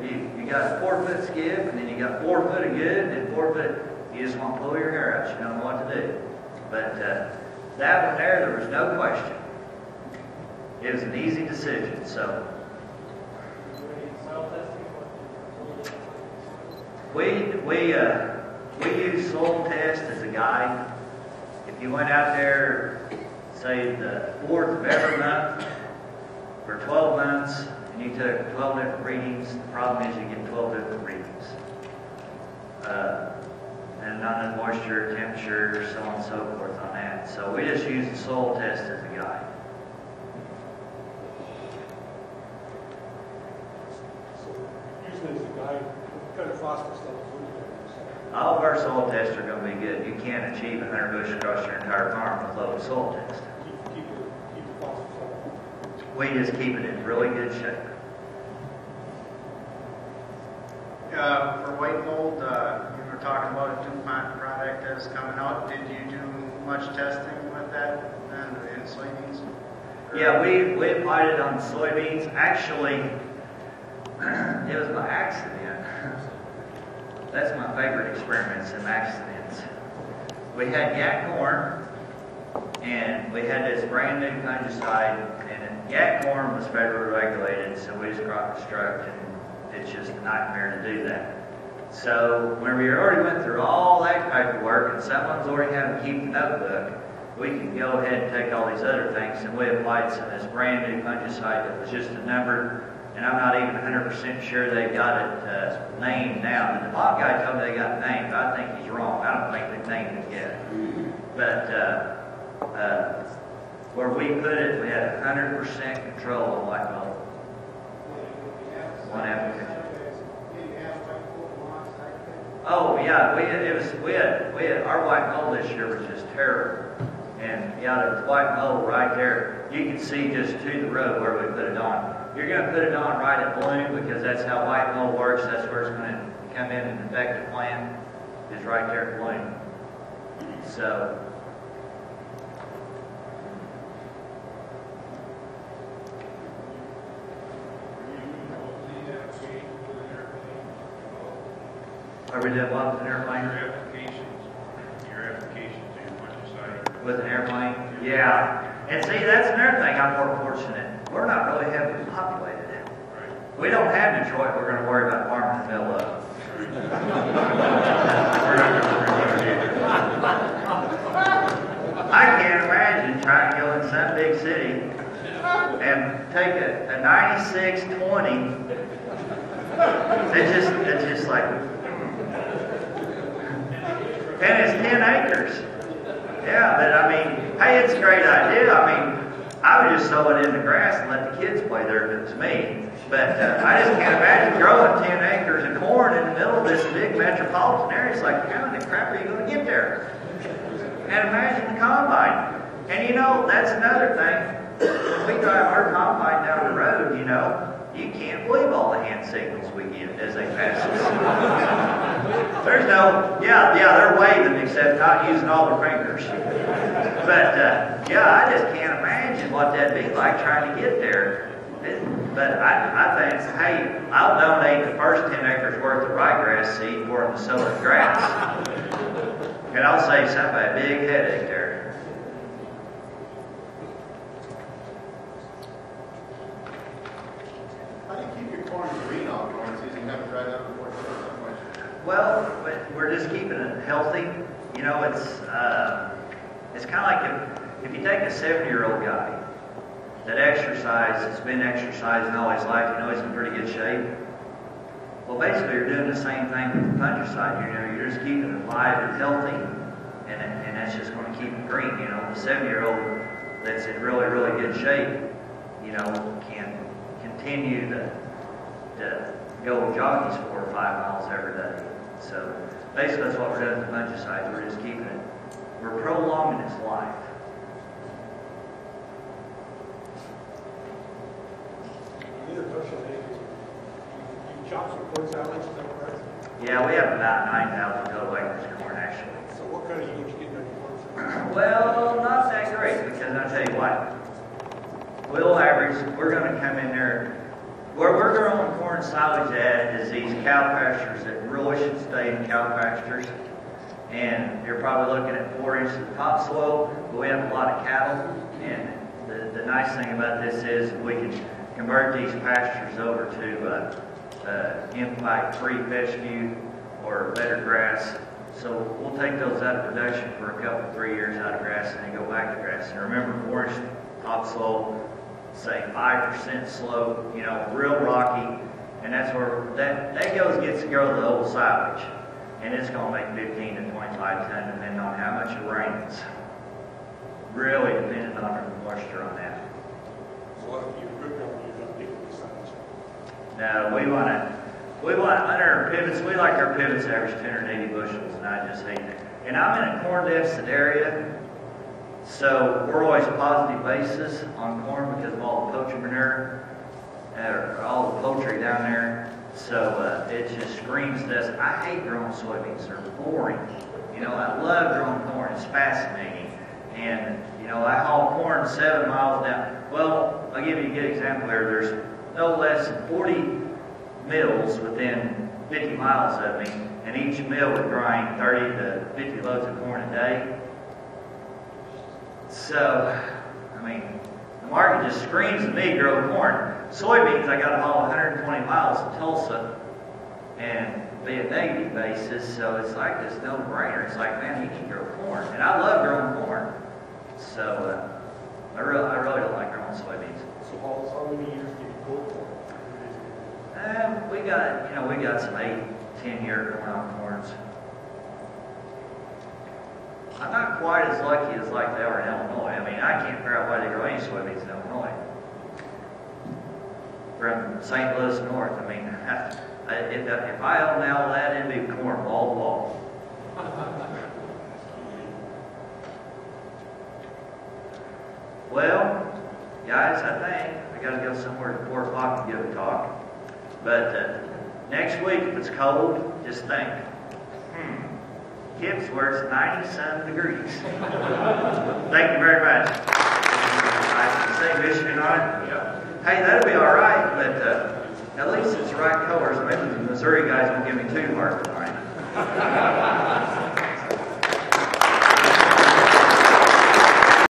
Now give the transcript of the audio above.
you got 4 foot skip, and then you got 4 foot of good, and then 4 foot, you just want to pull your hair out. You don't know what to do. But that one there was no question. It was an easy decision. So we use soil test as a guide. If you went out there, say the 4th of every month for 12 months, and you took 12 different readings, the problem is you get 12 different readings. And not enough moisture, temperature, so on and so forth on that. So we just use the soil test as a guide. So usually as a guide, what kind of phosphorus levels would you use? All of our soil tests are going to be good. You can't achieve 100 bushels across your entire farm with low soil test. Keep the phosphorus level. We just keep it in really good shape. For white mold, you were talking about a DuPont product that's coming out. Did you do much testing with that in soybeans? Yeah, we applied it on soybeans. Actually, it was by accident. That's my favorite experiments, some accidents. We had yak corn, and we had this brand new fungicide, and yak corn was federally regulated, so we just crop destruct, and it's just a nightmare to do that. So when we already went through all that paperwork, and someone's already had to keep the notebook, we can go ahead and take all these other things, and we applied some of this brand new fungicide that was just a number, and I'm not even 100% sure they got it named now. The DuPont guy told me they got it named, but I think he's wrong. I don't think they've named it yet. But where we put it, we had 100% control on white mold. One application. Oh yeah, we had our white mold this year was just terrible. And yeah, there was white mold right there. You can see just to the road where we put it on. You're going to put it on right at bloom because that's how white mold works. That's where it's going to come in and infect the plant, is right there at bloom. So are we doing what with an airplane? Your applications to your fungicide. With an airplane? Yeah. And see, that's another thing I'm more fortunate. We're not really heavily populated. Right. We don't have Detroit we're going to worry about farming the middle of. I can't imagine trying to go in some big city and take a 96-20. It's just like, and it's 10 acres. Yeah, but I mean, hey, it's a great idea. I mean, I would just sow it in the grass and let the kids play there if it was me. But I just can't imagine growing 10 acres of corn in the middle of this big metropolitan area. It's like, how in the crap are you going to get there? And imagine the combine. And you know, that's another thing. When we drive our combine down the road, you know, you can't believe all the hand signals we get as they pass us. There's no, yeah, they're waving except not using all their fingers. But, yeah, I just can't imagine what that'd be like trying to get there. But I think, hey, I'll donate the first 10 acres worth of ryegrass seed for them to sow in grass. And I'll save somebody a big headache there. How do you keep your corn green all growing season? You haven't dried out before so much. Well, we're just keeping it healthy. You know, it's kind of like if you take a 70-year-old guy that has been exercising all his life, you know he's in pretty good shape. Well, basically, you're doing the same thing with the fungicide. You're just keeping it alive and healthy, and that's just going to keep it green. You know, the 70-year-old that's in really, really good shape, you know, can continue to go joggies 4 or 5 miles every day. So basically, that's what we're doing with the fungicides. We're just keeping it. We're prolonging its life. You chop some corn salads, is that correct? Yeah, we have about 9,000 total acres of corn, actually. So what kind of yield you getting on your corn salad? Well, not that great, because I'll tell you what. We'll average, we're going to come in there Where we're growing corn silage at is these cow pastures that really should stay in cow pastures. And you're probably looking at 4 inches of topsoil, but we have a lot of cattle. And the nice thing about this is we can convert these pastures over to impact-free fescue or better grass. So we'll take those out of production for a couple, 3 years out of grass and then go back to grass. And remember, 4 inch topsoil, say 5% slope, real rocky, and that's where that gets to go to the old silage. And it's going to make 15 to 25 ton depending on how much it rains. Really depending on the moisture on that. So what if you could go and you don't need the silage? Now we want under our pivots, we like our pivots to average 280 bushels, and I just hate it. And I'm in a corn deficit area, so we're always positive basis on corn because of all the poultry manure, or all the poultry down there. So it just screams to us. I hate growing soybeans. They're boring. I love growing corn. It's fascinating. And, I haul corn 7 miles down. Well, I'll give you a good example here. There's no less than 40 mills within 50 miles of me, and each mill would grind 30 to 50 loads of corn a day. So, the market just screams at me, grow corn. Soybeans, I got to haul 120 miles to Tulsa and be a negative basis, so it's like this no-brainer. It's like, man, you can grow corn. And I love growing corn. So, I really don't like growing soybeans. So how many years do you grow corn? We got some 8-10 year corn on corns. I'm not quite as lucky as like they are in Illinois. I can't figure out why they grow any soybeans in Illinois. From St. Louis north, if I owned all that, it'd be corn wall to wall. Well, guys, I think I got to go somewhere at 4 o'clock and give a talk. But next week, if it's cold, just think, Kip's where it's 90-some degrees. Thank you very much. I can say Michigan on it. Yep. Hey, that'll be all right, but at least it's the right colors. Maybe the Missouri guys won't give me too hard a time.